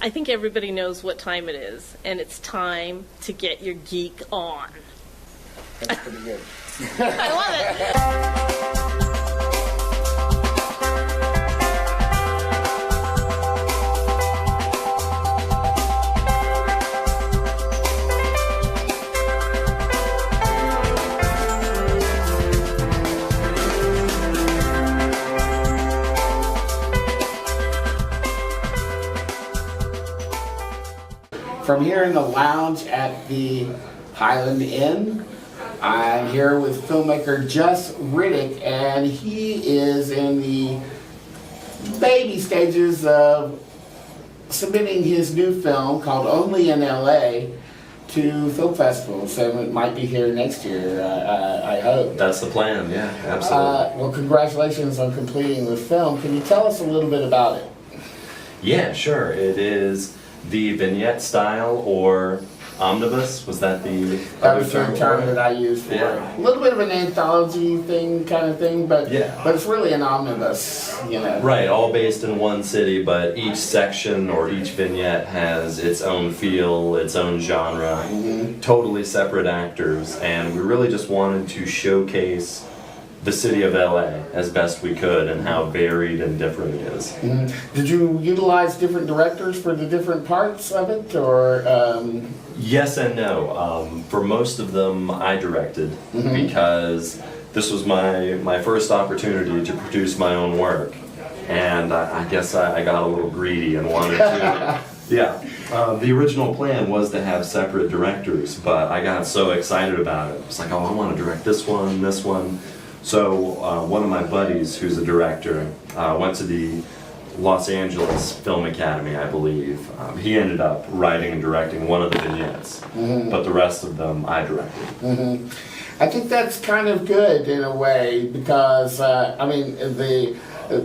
I think everybody knows what time it is, and it's time to get your geek on. That's pretty good. I love it. From here in the lounge at the Highland Inn, I'm here with filmmaker Jus Riddick, and he is in the baby stages of submitting his new film called Only in LA to film festivals, so it might be here next year, I hope. That's the plan, yeah, absolutely. Well, congratulations on completing the film. Can you tell us a little bit about it? Yeah, sure. It is the vignette style, or Omnibus. Was that the That was the term that I used for Yeah. it. A little bit of an anthology thing, kind of thing, but Yeah. but it's really an omnibus, you know. Right, all based in one city, but each section or each vignette has its own feel, its own genre, totally separate actors, and we really just wanted to showcase the city of LA as best we could and how varied and different it is. Did you utilize different directors for the different parts of it, or? Yes and no. For most of them, I directed because this was my first opportunity to produce my own work, and I guess I got a little greedy and wanted to. Yeah. The original plan was to have separate directors, but I got so excited about it. It's like, oh, I want to direct this one, this one. So one of my buddies, who's a director, went to the Los Angeles Film Academy, I believe. He ended up writing and directing one of the vignettes, but the rest of them I directed. I think that's kind of good in a way, because I mean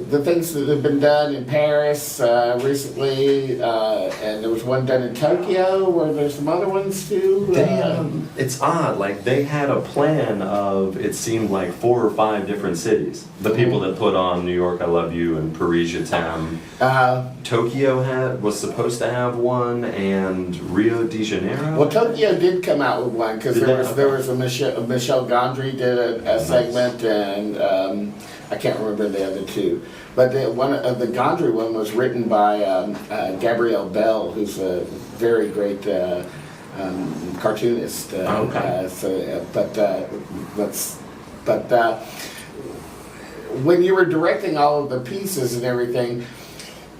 the things that have been done in Paris recently, and there was one done in Tokyo, where there's some other ones too. It's odd, like they had a plan of, it seemed like 4 or 5 different cities. The people that put on New York I Love You and Paris Je T'aime. Tokyo was supposed to have one, and Rio de Janeiro. Well, Tokyo did come out with one, because there was a Michel Gondry did a segment, and I can't remember the other two. But one of the Gondry one was written by Gabrielle Bell, who's a very great cartoonist. But when you were directing all of the pieces and everything,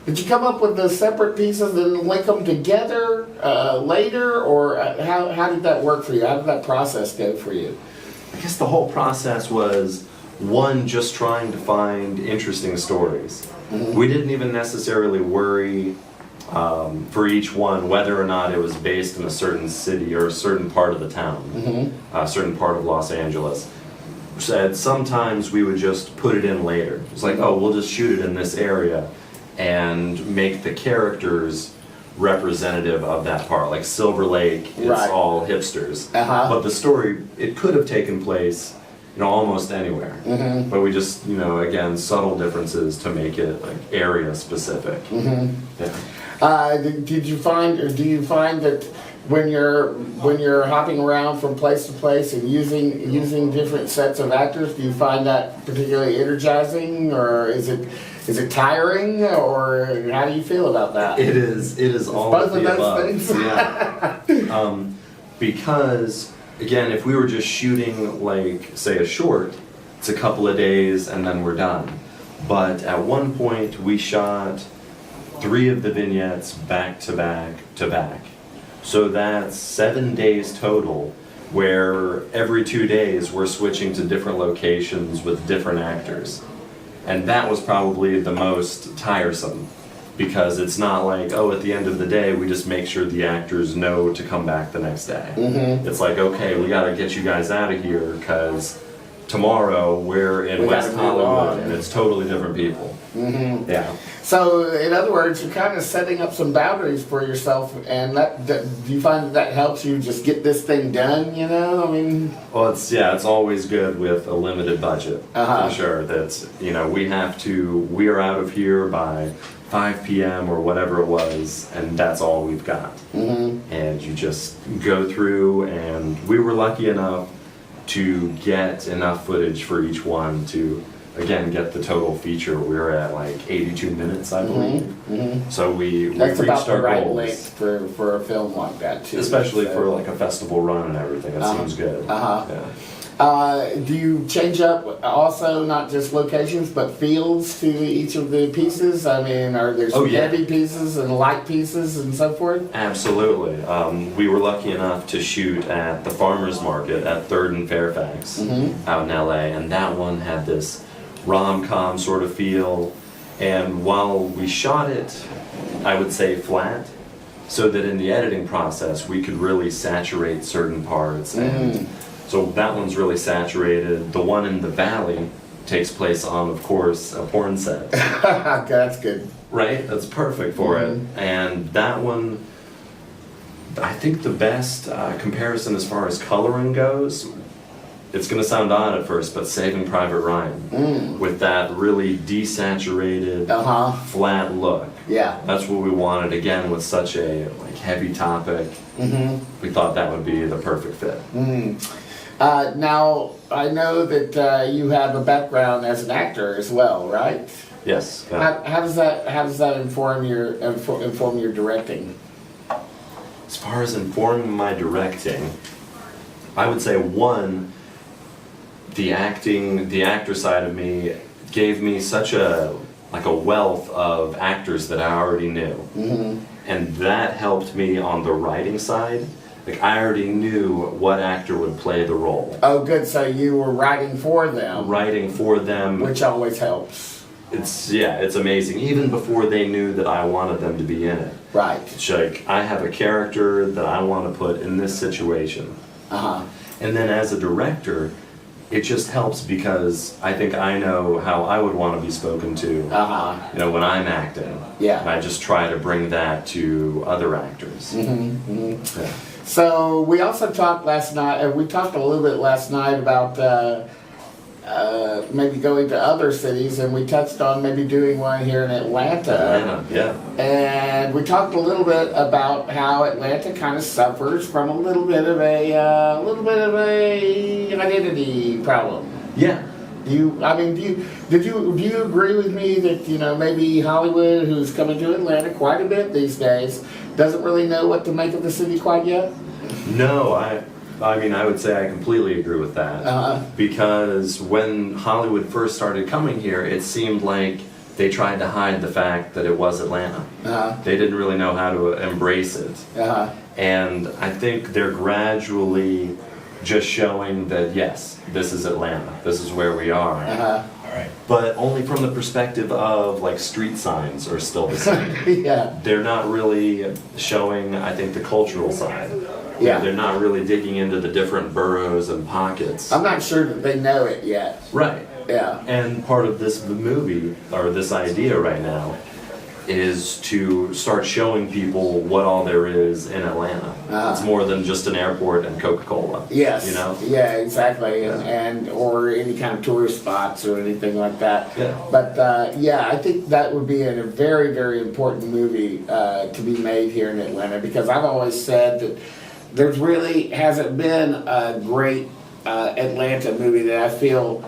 did you come up with the separate pieces and link them together later, or how did that work for you? How did that process go for you? I guess the whole process was, one, just trying to find interesting stories. We didn't even necessarily worry for each one whether or not it was based in a certain city or a certain part of the town, a certain part of Los Angeles. Said sometimes we would just put it in later. It's like, oh, we'll just shoot it in this area and make the characters representative of that part. Like Silver Lake, it's all hipsters. But the story, it could have taken place, you know, almost anywhere. But we just, you know, again, subtle differences to make it like area specific. Did you find, or do you find that when you're hopping around from place to place and using different sets of actors, do you find that particularly energizing, or is it tiring, or how do you feel about that? It is all both of the of those above. things. Yeah. Because again, if we were just shooting, like, say, a short, it's a couple of days and then we're done. But at one point, we shot 3 of the vignettes back to back to back. So that's 7 days total, where every 2 days we're switching to different locations with different actors. And that was probably the most tiresome, because it's not like, oh, at the end of the day, we just make sure the actors know to come back the next day. It's like, okay, we gotta get you guys out of here, because tomorrow we're in West Hollywood, and it's totally different people. Yeah. So, in other words, you're kind of setting up some boundaries for yourself, and that do you find that helps you just get this thing done, you know? I mean... Well, it's always good with a limited budget, for sure. That's, you know, we are out of here by 5 p.m. or whatever it was, and that's all we've got. And you just go through, and we were lucky enough to get enough footage for each one to, again, get the total feature. We were at like 82 minutes, I believe. So we That's reached about the our right goals. length for a film like that too. Especially So- for like a festival run and everything, it seems good. Yeah. Do you change up also not just locations but feels to each of the pieces? I mean, are there some heavy pieces and light pieces and so forth? Absolutely. We were lucky enough to shoot at the farmers market at 3rd and Fairfax out in LA, and that one had this rom-com sort of feel. And while we shot it, I would say flat, so that in the editing process we could really saturate certain parts. And so that one's really saturated. The one in the valley takes place on, of course, a porn set. That's good. Right? That's perfect for it. And that one, I think the best comparison as far as coloring goes, it's going to sound odd at first, but Saving Private Ryan. With that really desaturated, flat look. Yeah. That's what we wanted, again, with such a heavy topic. We thought that would be the perfect fit. Now, I know that you have a background as an actor as well, right? Yes. How does that inform your directing? As far as informing my directing, I would say one, the actor side of me gave me such a wealth of actors that I already knew. And that helped me on the writing side. I already knew what actor would play the role. Oh, good. So you were writing for them. Writing for them. Which always helps. It's amazing. Even before they knew that I wanted them to be in it. Right. It's I have a character that I want to put in this situation. And then as a director, it just helps because I think I know how I would want to be spoken to, when I'm acting. Yeah. And I just try to bring that to other actors. Yeah. So we also talked last night, we talked a little bit last night about maybe going to other cities, and we touched on maybe doing one here in Atlanta. Yeah. And we talked a little bit about how Atlanta kind of suffers from a little bit of a identity problem. Yeah. Do you agree with me that maybe Hollywood, who's coming to Atlanta quite a bit these days, doesn't really know what to make of the city quite yet? No, I mean, I would say I completely agree with that. Because when Hollywood first started coming here, it seemed like they tried to hide the fact that it was Atlanta. They didn't really know how to embrace it. And I think they're gradually just showing that, yes, this is Atlanta. This is where we are. But only from the perspective of street signs are still the same. Yeah. They're not really showing, I think, the cultural side. Yeah. They're not really digging into the different boroughs and pockets. I'm not sure that they know it yet. Right. Yeah. And part of this movie, or this idea right now, is to start showing people what all there is in Atlanta. It's more than just an airport and Coca-Cola. Yes. Yeah, exactly. Yeah. And or any kind of tourist spots or anything like that. Yeah. But I think that would be a very, very important movie to be made here in Atlanta, because I've always said that there's really hasn't been a great Atlanta movie that I feel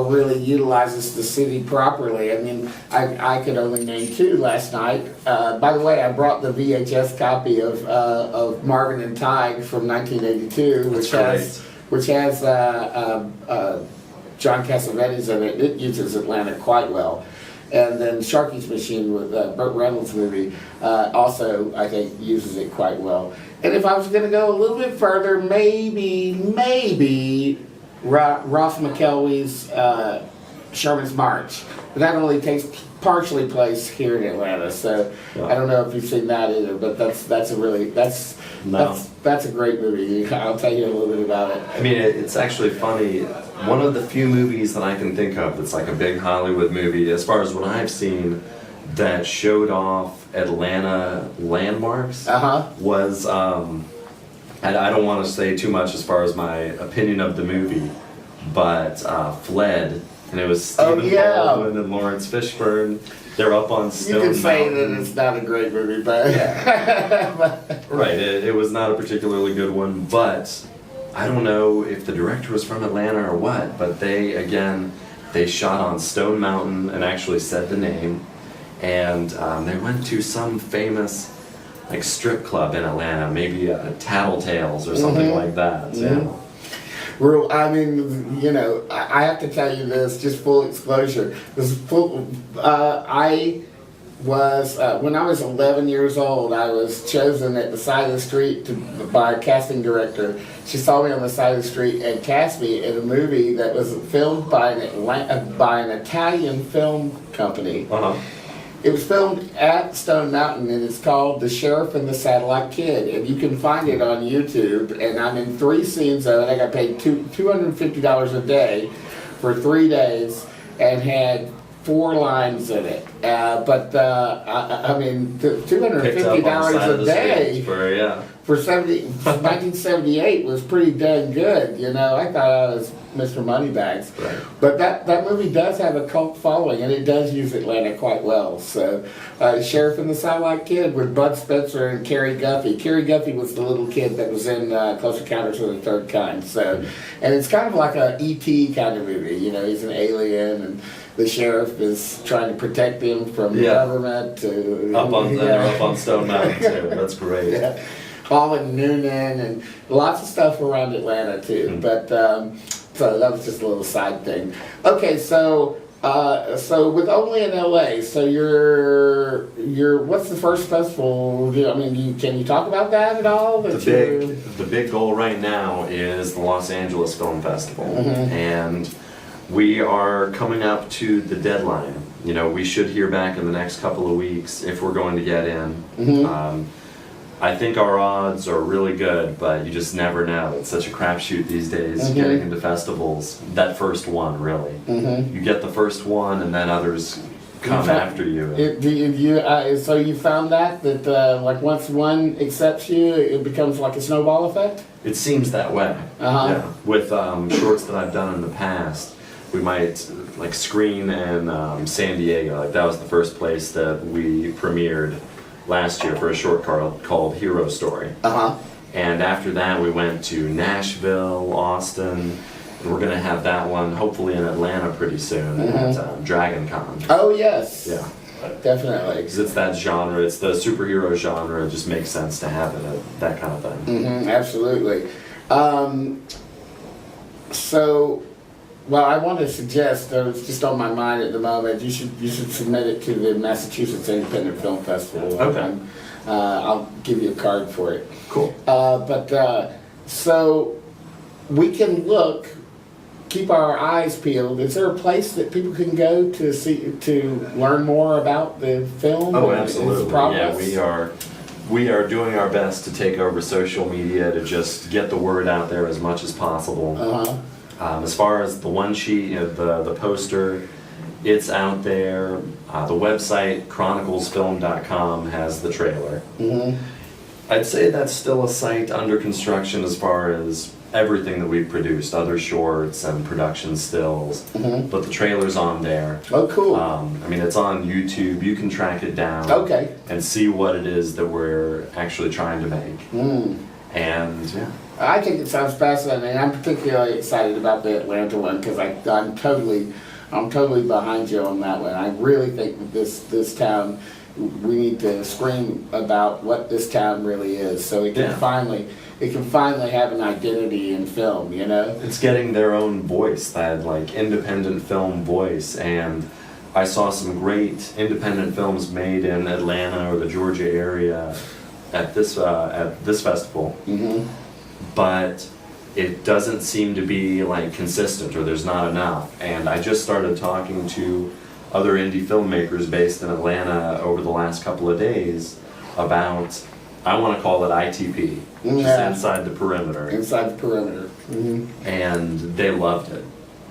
really utilizes the city properly. I mean, I could only name two last night. By the way, I brought the VHS copy of Marvin and Tige from 1982, which has John Cassavetes in it. It uses Atlanta quite well. And then Sharky's Machine with Burt Reynolds movie also, I think, uses it quite well. And if I was going to go a little bit further, maybe Ross McElwey's Sherman's March. But that only takes partially place here in Atlanta, so Yeah. I don't know if you've seen that either. But that's a great movie. I'll tell you a little bit about it. I mean, it's actually funny. One of the few movies that I can think of that's like a big Hollywood movie, as far as what I've seen, that showed off Atlanta landmarks was, I don't want to say too much as far as my opinion of the movie, but Fled, and it was Stephen Baldwin and Lawrence Fishburne. They're up on You Stone can say that Mountain. it's not a great movie, but Right, it was not a particularly good one, but I don't know if the director was from Atlanta or what, but they shot on Stone Mountain and actually said the name, and they went to some famous like strip club in Atlanta, maybe Tattletales or something like that. Yeah. I mean, you know, I have to tell you this, just full disclosure. I was, when I was 11 years old, I was chosen at the side of the street by a casting director. She saw me on the side of the street and cast me in a movie that was filmed by an Italian film company. Uh-huh. It was filmed at Stone Mountain, and it's called The Sheriff and the Satellite Kid, and you can find it on YouTube, and I'm in 3 scenes of it. I got paid $250 a day for 3 days, and had 4 lines in it. I mean, Picked up on the side $250 of a the day street for 1978 was pretty dang good, you know. I thought I was Mr. Moneybags. Right. But that movie does have a cult following, and it does use Atlanta quite well. So, Sheriff and the Satellite Kid with Bud Spencer and Kerry Guffey. Kerry Guffey was the little kid that was in Close Encounters of the Third Kind. So, and it's kind of like a E.T. kind of movie. You know, he's an alien, and the sheriff is trying to protect him from the government. They're up on Stone Mountain too. That's great. Yeah. Colin Noonan and lots of stuff around Atlanta too. But so that was just a little side thing. Okay, so with only in LA, so you're what's the first festival? Can you talk about that at all? The big goal right now is the Los Angeles Film Festival, and we are coming up to the deadline. You know, we should hear back in the next couple of weeks if we're going to get in. I think our odds are really good, but you just never know. It's such a crapshoot these days getting into festivals. That first one, really. You get the first one, and then others come after you. So you found that like once one accepts you, it becomes like a snowball effect? It seems that way. Yeah. With shorts that I've done in the past, we might like screen in San Diego. Like that was the first place that we premiered last year for a short called Hero Story. And after that we went to Nashville, Austin, and we're gonna have that one hopefully in Atlanta pretty soon at Dragon Con. Oh yes. Yeah. Definitely. Because it's that genre, it's the superhero genre, it just makes sense to have it at that kind of thing. Absolutely. Well, I want to suggest, it's just on my mind at the moment, you should submit it to the Massachusetts Independent Film Festival. Okay. I'll give you a card for it. Cool. So we can keep our eyes peeled. Is there a place that people can go to learn more about the film? Oh, and absolutely. its progress? Yeah, we are doing our best to take over social media to just get the word out there as much as possible. As far as the one sheet, the poster, it's out there. The website, chroniclesfilm.com, has the trailer. I'd say that's still a site under construction as far as everything that we've produced, other shorts and production stills, but the trailer's on there. Oh, cool. It's on YouTube. You can track it down and see what it is that we're actually trying to make. And yeah. I think it sounds fascinating. I'm particularly excited about the Atlanta one because I'm totally behind you on that one. I really think that this town, we need to scream about what this town really is, so it can finally have an identity in film. You know, it's getting their own voice, that like independent film voice. And I saw some great independent films made in Atlanta or the Georgia area at this festival. But it doesn't seem to be like consistent, or there's not enough. And I just started talking to other indie filmmakers based in Atlanta over the last couple of days about, I want to call it ITP, just inside the perimeter. Inside the perimeter. And they loved it.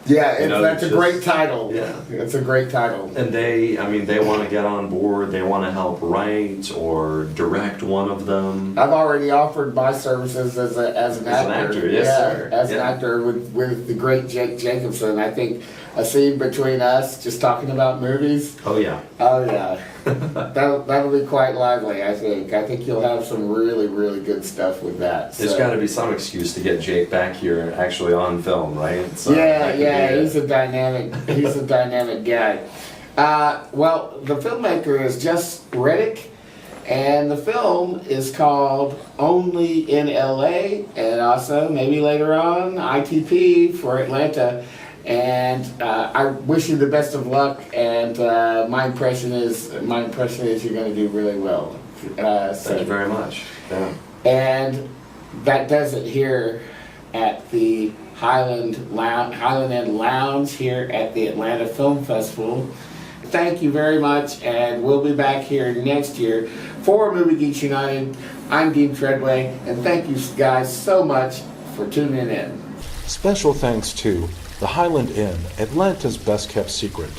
Yeah, that's a great title. Yeah. It's a great title. And they want to get on board, they want to help write or direct one of them. I've already offered my services as an actor. Yes, sir. As an actor with the great Jake Jacobson. I think a scene between us just talking about movies. Oh yeah. Oh yeah, that'll be quite lively. I think you'll have some really really good stuff with that. There's So. got to be some excuse to get Jake back here actually on film, right? So Yeah, that could be yeah, it. he's a dynamic guy. Well, the filmmaker is Jus Riddick, and the film is called Only in LA, and also maybe later on ITP for Atlanta. And I wish you the best of luck. And my impression is you're going to do really well. Thank you very much. Yeah. And that does it here at the Highland Inn Lounge here at the Atlanta Film Festival. Thank you very much, and we'll be back here next year for Movie Geeks United. I'm Dean Treadway, and thank you guys so much for tuning in. Special thanks to the Highland Inn, Atlanta's best kept secret.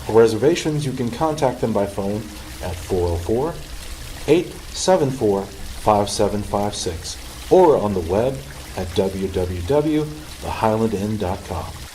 For reservations, you can contact them by phone at 404-874-5756 or on the web at www.thehighlandinn.com.